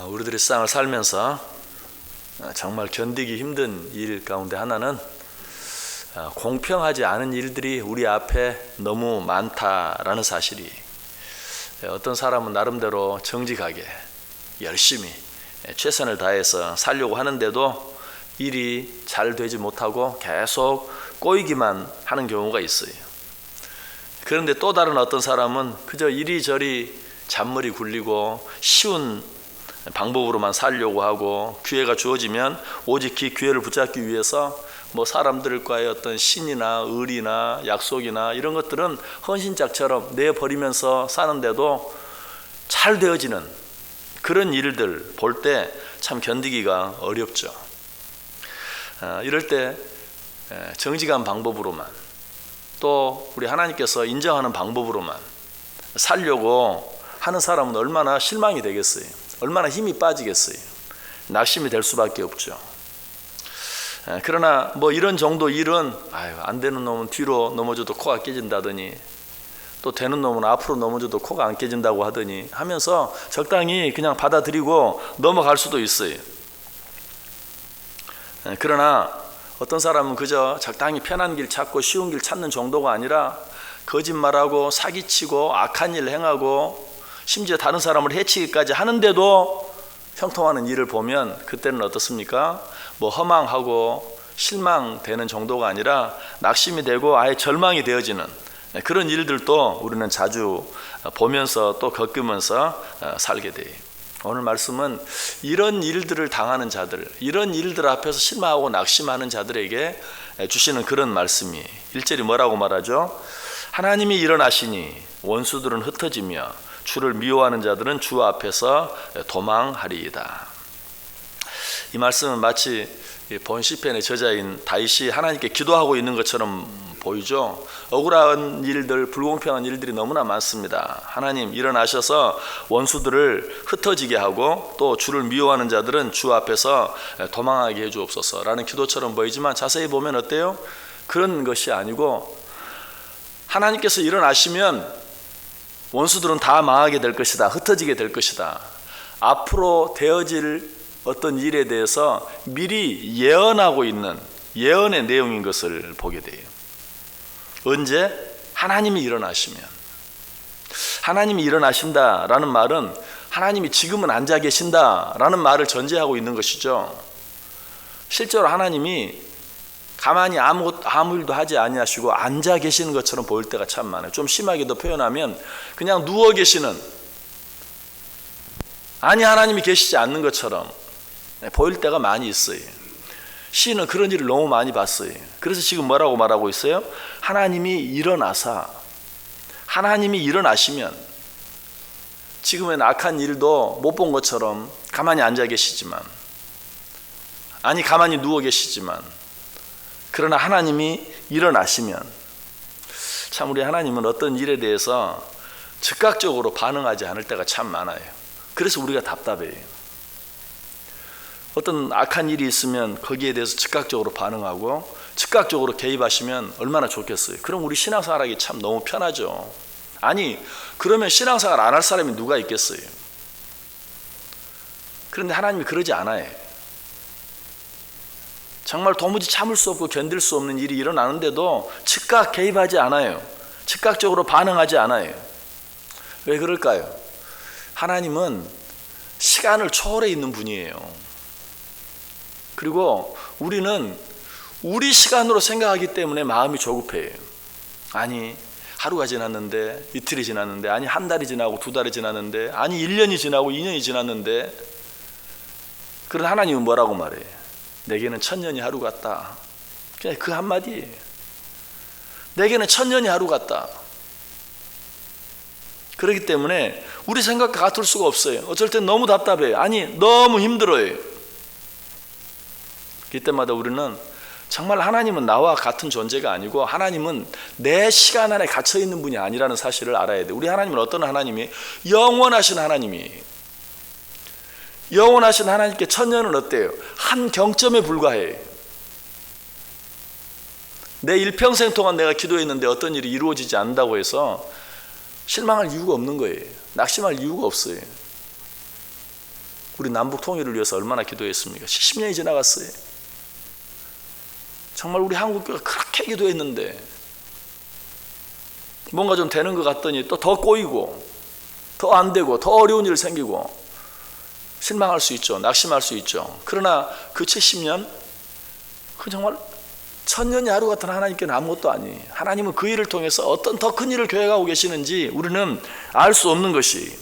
우리들이 세상을 살면서 정말 견디기 힘든 일 가운데 하나는 공평하지 않은 일들이 우리 앞에 너무 많다라는 사실이, 어떤 사람은 나름대로 정직하게 열심히 최선을 다해서 살려고 하는데도 일이 잘 되지 못하고 계속 꼬이기만 하는 경우가 있어요. 그런데 또 다른 어떤 사람은 그저 이리저리 잔머리 굴리고 쉬운 방법으로만 살려고 하고, 기회가 주어지면 오직 그 기회를 붙잡기 위해서 사람들과의 어떤 신이나 의리나 약속이나 이런 것들은 헌신짝처럼 내버리면서 사는데도 잘 되어지는 그런 일들 볼 때 참 견디기가 어렵죠. 이럴 때 정직한 방법으로만, 또 우리 하나님께서 인정하는 방법으로만 살려고 하는 사람은 얼마나 실망이 되겠어요. 얼마나 힘이 빠지겠어요. 낙심이 될 수밖에 없죠. 그러나 이런 정도 일은 안 되는 놈은 뒤로 넘어져도 코가 깨진다더니, 또 되는 놈은 앞으로 넘어져도 코가 안 깨진다고 하더니 하면서 적당히 그냥 받아들이고 넘어갈 수도 있어요. 그러나 어떤 사람은 그저 적당히 편한 길 찾고 쉬운 길 찾는 정도가 아니라 거짓말하고 사기치고 악한 일 행하고 심지어 다른 사람을 해치기까지 하는데도 형통하는 일을 보면 그때는 어떻습니까? 허망하고 실망되는 정도가 아니라 낙심이 되고 아예 절망이 되어지는 그런 일들도 우리는 자주 보면서 또 겪으면서 살게 돼요. 오늘 말씀은 이런 일들을 당하는 자들, 이런 일들 앞에서 실망하고 낙심하는 자들에게 주시는 그런 말씀이, 1절이 뭐라고 말하죠? 하나님이 일어나시니 원수들은 흩어지며 주를 미워하는 자들은 주 앞에서 도망하리이다. 이 말씀은 마치 본 시편의 저자인 다윗이 하나님께 기도하고 있는 것처럼 보이죠. 억울한 일들, 불공평한 일들이 너무나 많습니다. 하나님 일어나셔서 원수들을 흩어지게 하고 또 주를 미워하는 자들은 주 앞에서 도망하게 해주옵소서라는 기도처럼 보이지만 자세히 보면 어때요? 그런 것이 아니고, 하나님께서 일어나시면 원수들은 다 망하게 될 것이다, 흩어지게 될 것이다, 앞으로 되어질 어떤 일에 대해서 미리 예언하고 있는 예언의 내용인 것을 보게 돼요. 언제? 하나님이 일어나시면. 하나님이 일어나신다라는 말은 하나님이 지금은 앉아 계신다라는 말을 전제하고 있는 것이죠. 실제로 하나님이 가만히 아무 일도 하지 아니하시고 앉아 계시는 것처럼 보일 때가 참 많아요. 좀 심하게도 표현하면 그냥 누워 계시는, 하나님이 계시지 않는 것처럼 보일 때가 많이 있어요. 시인은 그런 일을 너무 많이 봤어요. 그래서 지금 뭐라고 말하고 있어요? 하나님이 일어나사, 하나님이 일어나시면, 지금은 악한 일도 못 본 것처럼 가만히 앉아 계시지만, 가만히 누워 계시지만, 그러나 하나님이 일어나시면, 참 우리 하나님은 어떤 일에 대해서 즉각적으로 반응하지 않을 때가 참 많아요. 그래서 우리가 답답해요. 어떤 악한 일이 있으면 거기에 대해서 즉각적으로 반응하고 즉각적으로 개입하시면 얼마나 좋겠어요. 그럼 우리 신앙생활하기 참 너무 편하죠. 그러면 신앙생활 안 할 사람이 누가 있겠어요. 그런데 하나님이 그러지 않아요. 정말 도무지 참을 수 없고 견딜 수 없는 일이 일어나는데도 즉각 개입하지 않아요. 즉각적으로 반응하지 않아요. 왜 그럴까요? 하나님은 시간을 초월해 있는 분이에요. 그리고 우리는 우리 시간으로 생각하기 때문에 마음이 조급해요. 하루가 지났는데, 이틀이 지났는데, 한 달이 지나고 2달이 지났는데, 1년이 지나고 2년이 지났는데, 그런 하나님은 뭐라고 말해요? 내게는 1000년이 하루 같다. 그냥 그 한마디예요. 내게는 1000년이 하루 같다. 그렇기 때문에 우리 생각과 같을 수가 없어요. 어쩔 땐 너무 답답해요. 너무 힘들어요. 이때마다 우리는 정말 하나님은 나와 같은 존재가 아니고 하나님은 내 시간 안에 갇혀 있는 분이 아니라는 사실을 알아야 돼요. 우리 하나님은 어떤 하나님이에요? 영원하신 하나님이에요. 영원하신 하나님께 1000년은 어때요? 한 경점에 불과해요. 내 일평생 동안 내가 기도했는데 어떤 일이 이루어지지 않는다고 해서 실망할 이유가 없는 거예요. 낙심할 이유가 없어요. 우리 남북 통일을 위해서 얼마나 기도했습니까? 70년이 지나갔어요. 정말 우리 한국교회가 그렇게 기도했는데 뭔가 좀 되는 것 같더니 또 더 꼬이고 더 안 되고 더 어려운 일 생기고 실망할 수 있죠. 낙심할 수 있죠. 그러나 그 70년 그 정말 천년이 하루 같은 하나님께는 아무것도 아니에요. 하나님은 그 일을 통해서 어떤 더 큰 일을 계획하고 계시는지 우리는 알 수 없는 것이,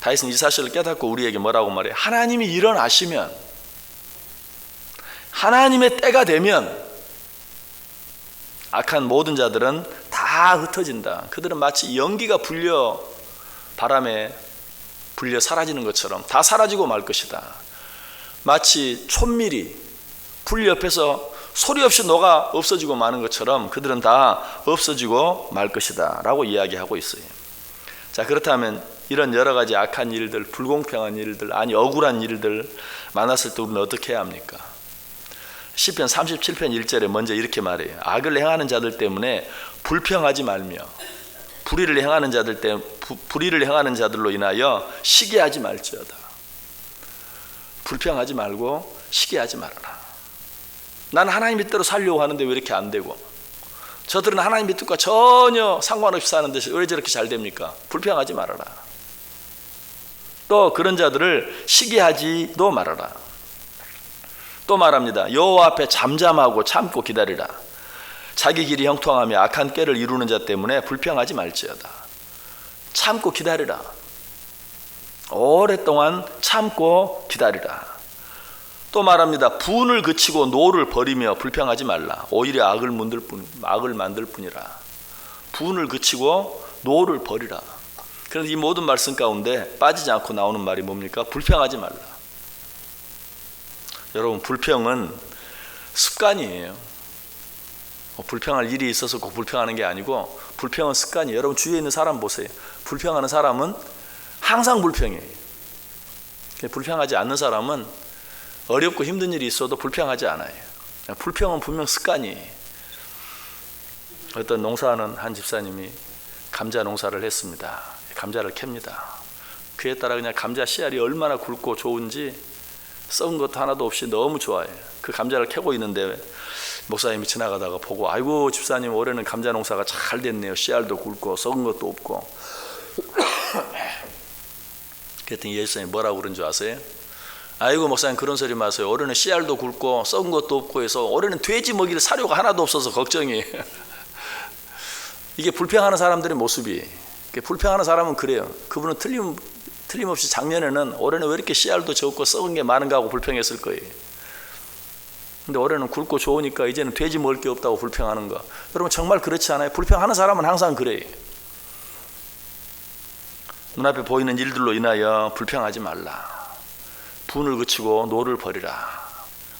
다윗은 이 사실을 깨닫고 우리에게 뭐라고 말해요? 하나님이 일어나시면, 하나님의 때가 되면 악한 모든 자들은 다 흩어진다. 그들은 마치 연기가 불려 바람에 불려 사라지는 것처럼 다 사라지고 말 것이다. 마치 촛밀이 불 옆에서 소리 없이 녹아 없어지고 마는 것처럼 그들은 다 없어지고 말 것이다 라고 이야기하고 있어요. 자, 그렇다면 이런 여러 가지 악한 일들, 불공평한 일들, 아니 억울한 일들 만났을 때 우리는 어떻게 해야 합니까? 시편 37편 1절에 먼저 이렇게 말해요. 악을 행하는 자들 때문에 불평하지 말며 불의를 행하는 자들로 인하여 시기하지 말지어다. 불평하지 말고 시기하지 말아라. 나는 하나님의 뜻대로 살려고 하는데 왜 이렇게 안 되고, 저들은 하나님의 뜻과 전혀 상관없이 사는데 왜 저렇게 잘 됩니까? 불평하지 말아라. 또 그런 자들을 시기하지도 말아라. 또 말합니다. 여호와 앞에 잠잠하고 참고 기다리라. 자기 길이 형통하며 악한 꾀를 이루는 자 때문에 불평하지 말지어다. 참고 기다리라. 오랫동안 참고 기다리라. 또 말합니다. 분을 그치고 노를 버리며 불평하지 말라. 오히려 악을 만들 뿐이라. 분을 그치고 노를 버리라. 그런데 이 모든 말씀 가운데 빠지지 않고 나오는 말이 뭡니까? 불평하지 말라. 여러분, 불평은 습관이에요. 불평할 일이 있어서 꼭 불평하는 게 아니고 불평은 습관이에요. 여러분 주위에 있는 사람 보세요. 불평하는 사람은 항상 불평해요. 불평하지 않는 사람은 어렵고 힘든 일이 있어도 불평하지 않아요. 불평은 분명 습관이에요. 어떤 농사하는 한 집사님이 감자 농사를 했습니다. 감자를 캡니다. 그에 따라 그냥 감자 씨알이 얼마나 굵고 좋은지 썩은 것도 하나도 없이 너무 좋아해요. 그 감자를 캐고 있는데 목사님이 지나가다가 보고, 아이고 집사님 올해는 감자 농사가 잘 됐네요. 씨알도 굵고 썩은 것도 없고. 그랬더니 예수님이 뭐라고 그런 줄 아세요? 아이고 목사님 그런 소리 마세요. 올해는 씨알도 굵고 썩은 것도 없고 해서 올해는 돼지 먹이를 사료가 하나도 없어서 걱정이에요. 이게 불평하는 사람들의 모습이에요. 불평하는 사람은 그래요. 그분은 틀림없이 작년에는 올해는 왜 이렇게 씨알도 적고 썩은 게 많은가 하고 불평했을 거예요. 근데 올해는 굵고 좋으니까 이제는 돼지 먹을 게 없다고 불평하는 거. 여러분 정말 그렇지 않아요? 불평하는 사람은 항상 그래요. 눈앞에 보이는 일들로 인하여 불평하지 말라. 분을 그치고 노를 버리라.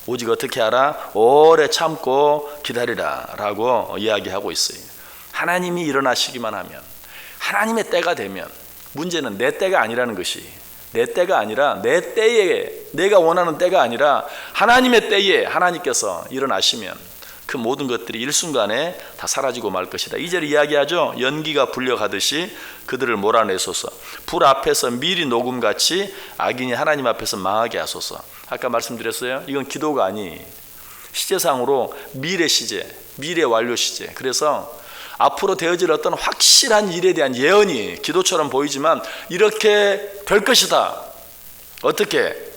오직 어떻게 하라? 오래 참고 기다리라 라고 이야기하고 있어요. 하나님이 일어나시기만 하면, 하나님의 때가 되면, 문제는 내 때가 아니라는 것이, 내 때가 아니라 내 때에, 내가 원하는 때가 아니라 하나님의 때에 하나님께서 일어나시면 그 모든 것들이 일순간에 다 사라지고 말 것이다. 2절 이야기하죠. 연기가 불려가듯이 그들을 몰아내소서. 불 앞에서 미리 녹음같이 악인이 하나님 앞에서 망하게 하소서. 아까 말씀드렸어요. 이건 기도가 아니, 시제상으로 미래 시제, 미래 완료 시제. 그래서 앞으로 되어질 어떤 확실한 일에 대한 예언이 기도처럼 보이지만 이렇게 될 것이다. 어떻게?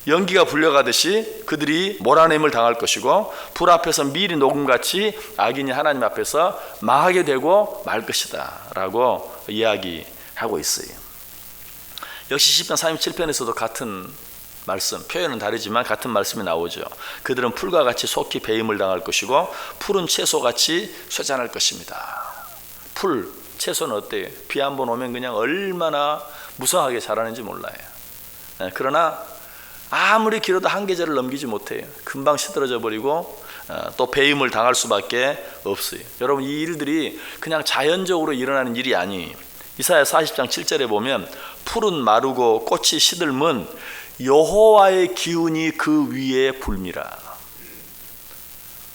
연기가 불려가듯이 그들이 몰아냄을 당할 것이고 불 앞에서 미리 녹음같이 악인이 하나님 앞에서 망하게 되고 말 것이다 라고 이야기하고 있어요. 역시 시편 37편에서도 같은 말씀, 표현은 다르지만 같은 말씀이 나오죠. 그들은 풀과 같이 속히 배임을 당할 것이고 푸른 채소같이 쇠잔할 것입니다. 풀, 채소는 어때요? 비 한 번 오면 그냥 얼마나 무성하게 자라는지 몰라요. 그러나 아무리 길어도 한 계절을 넘기지 못해요. 금방 시들어져 버리고 또 배임을 당할 수밖에 없어요. 여러분 이 일들이 그냥 자연적으로 일어나는 일이 아니에요. 이사야 40장 7절에 보면 풀은 마르고 꽃이 시들면 여호와의 기운이 그 위에 불미라.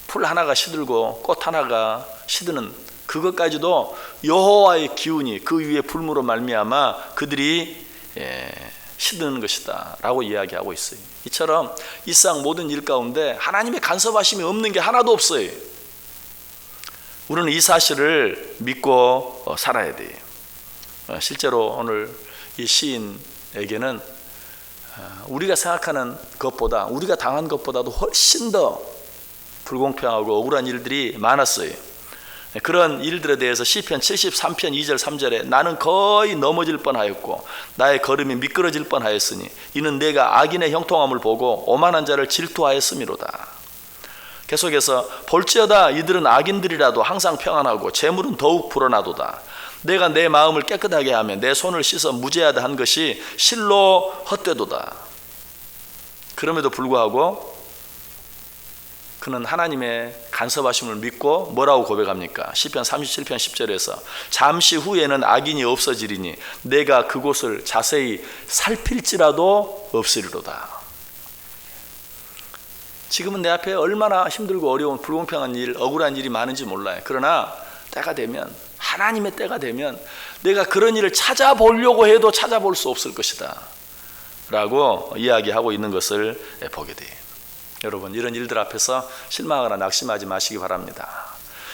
풀 하나가 시들고 꽃 하나가 시드는 그것까지도 여호와의 기운이 그 위에 불무로 말미암아 그들이 시드는 것이다 라고 이야기하고 있어요. 이처럼 이상 모든 일 가운데 하나님의 간섭하심이 없는 게 하나도 없어요. 우리는 이 사실을 믿고 살아야 돼요. 실제로 오늘 이 시인에게는 우리가 생각하는 것보다, 우리가 당한 것보다도 훨씬 더 불공평하고 억울한 일들이 많았어요. 그런 일들에 대해서 시편 73편 2절 3절에 나는 거의 넘어질 뻔하였고 나의 걸음이 미끄러질 뻔하였으니 이는 내가 악인의 형통함을 보고 오만한 자를 질투하였음이로다. 계속해서 볼지어다 이들은 악인들이라도 항상 평안하고 재물은 더욱 불어나도다. 내가 내 마음을 깨끗하게 하며 내 손을 씻어 무죄하다 한 것이 실로 헛되도다. 그럼에도 불구하고 그는 하나님의 간섭하심을 믿고 뭐라고 고백합니까? 시편 37편 10절에서 잠시 후에는 악인이 없어지리니 내가 그곳을 자세히 살필지라도 없으리로다. 지금은 내 앞에 얼마나 힘들고 어려운 불공평한 일, 억울한 일이 많은지 몰라요. 그러나 때가 되면, 하나님의 때가 되면 내가 그런 일을 찾아보려고 해도 찾아볼 수 없을 것이다 라고 이야기하고 있는 것을 보게 돼요. 여러분, 이런 일들 앞에서 실망하거나 낙심하지 마시기 바랍니다.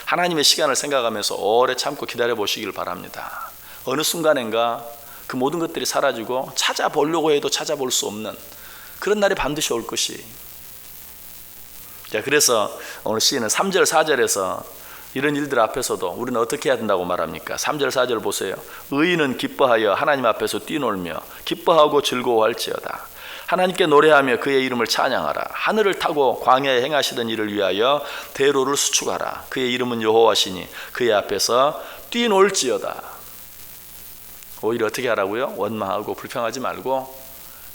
하나님의 시간을 생각하면서 오래 참고 기다려 보시길 바랍니다. 어느 순간인가 그 모든 것들이 사라지고 찾아보려고 해도 찾아볼 수 없는 그런 날이 반드시 올 것이. 자, 그래서 오늘 시인은 3절 4절에서 이런 일들 앞에서도 우리는 어떻게 해야 된다고 말합니까? 3절 4절 보세요. 의인은 기뻐하여 하나님 앞에서 뛰놀며 기뻐하고 즐거워할지어다. 하나님께 노래하며 그의 이름을 찬양하라. 하늘을 타고 광야에 행하시던 일을 위하여 대로를 수축하라. 그의 이름은 여호와시니 그의 앞에서 뛰놀지어다. 오히려 어떻게 하라고요? 원망하고 불평하지 말고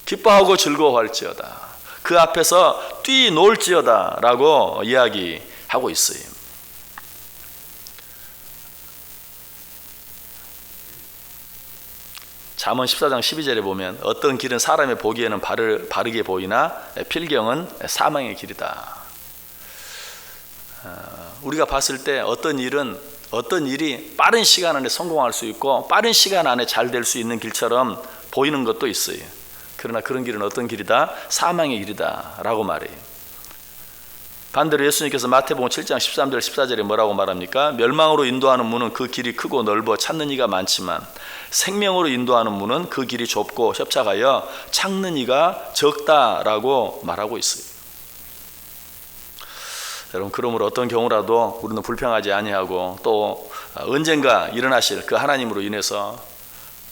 기뻐하고 즐거워할지어다. 그 앞에서 뛰놀지어다 라고 이야기하고 있어요. 잠언 14장 12절에 보면 어떤 길은 사람의 보기에는 바르게 보이나 필경은 사망의 길이다. 우리가 봤을 때 어떤 일이 빠른 시간 안에 성공할 수 있고 빠른 시간 안에 잘 될 수 있는 길처럼 보이는 것도 있어요. 그러나 그런 길은 어떤 길이다? 사망의 길이다 라고 말해요. 반대로 예수님께서 마태복음 7장 13절 14절에 뭐라고 말합니까? 멸망으로 인도하는 문은 그 길이 크고 넓어 찾는 이가 많지만 생명으로 인도하는 문은 그 길이 좁고 협착하여 찾는 이가 적다라고 말하고 있어요. 여러분, 그러므로 어떤 경우라도 우리는 불평하지 아니하고 또 언젠가 일어나실 그 하나님으로 인해서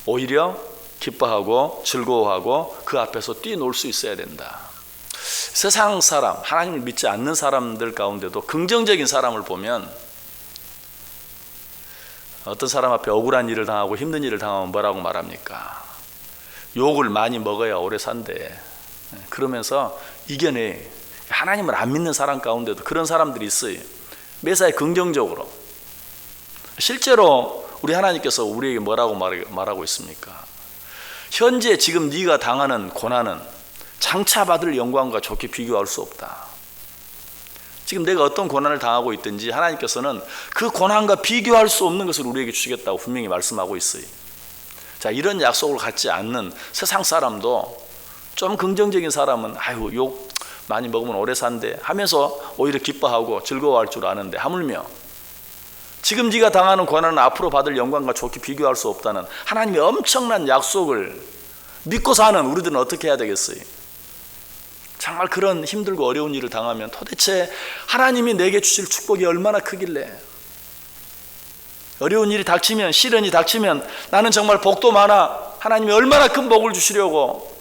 오히려 기뻐하고 즐거워하고 그 앞에서 뛰놀 수 있어야 된다. 세상 사람, 하나님을 믿지 않는 사람들 가운데도 긍정적인 사람을 보면 어떤 사람 앞에 억울한 일을 당하고 힘든 일을 당하면 뭐라고 말합니까? 욕을 많이 먹어야 오래 산대. 그러면서 이겨내. 하나님을 안 믿는 사람 가운데도 그런 사람들이 있어요. 매사에 긍정적으로. 실제로 우리 하나님께서 우리에게 뭐라고 말하고 있습니까? 현재 지금 네가 당하는 고난은 장차 받을 영광과 좋게 비교할 수 없다. 지금 내가 어떤 고난을 당하고 있든지 하나님께서는 그 고난과 비교할 수 없는 것을 우리에게 주시겠다고 분명히 말씀하고 있어요. 자, 이런 약속을 갖지 않는 세상 사람도 좀 긍정적인 사람은 아유, 욕 많이 먹으면 오래 산대 하면서 오히려 기뻐하고 즐거워할 줄 아는데, 하물며 지금 네가 당하는 고난은 앞으로 받을 영광과 좋게 비교할 수 없다는 하나님의 엄청난 약속을 믿고 사는 우리들은 어떻게 해야 되겠어요? 정말 그런 힘들고 어려운 일을 당하면 도대체 하나님이 내게 주실 축복이 얼마나 크길래, 어려운 일이 닥치면, 시련이 닥치면 나는 정말 복도 많아, 하나님이 얼마나 큰 복을 주시려고,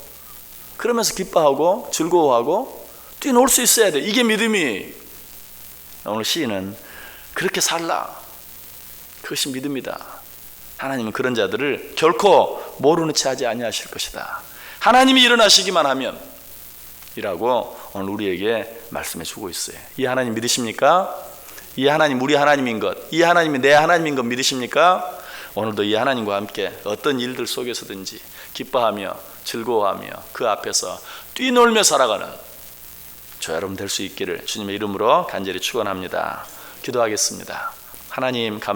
그러면서 기뻐하고 즐거워하고 뛰놀 수 있어야 돼. 이게 믿음이. 오늘 시인은 그렇게 살라, 그것이 믿음이다. 하나님은 그런 자들을 결코 모르는 채 하지 아니하실 것이다. 하나님이 일어나시기만 하면 이라고 오늘 우리에게 말씀해 주고 있어요. 이 하나님 믿으십니까? 이 하나님 우리 하나님인 것, 이 하나님이 내 하나님인 것 믿으십니까? 오늘도 이 하나님과 함께 어떤 일들 속에서든지 기뻐하며 즐거워하며 그 앞에서 뛰놀며 살아가는 저 여러분 될 수 있기를 주님의 이름으로 간절히 축원합니다. 기도하겠습니다. 하나님 감사합니다.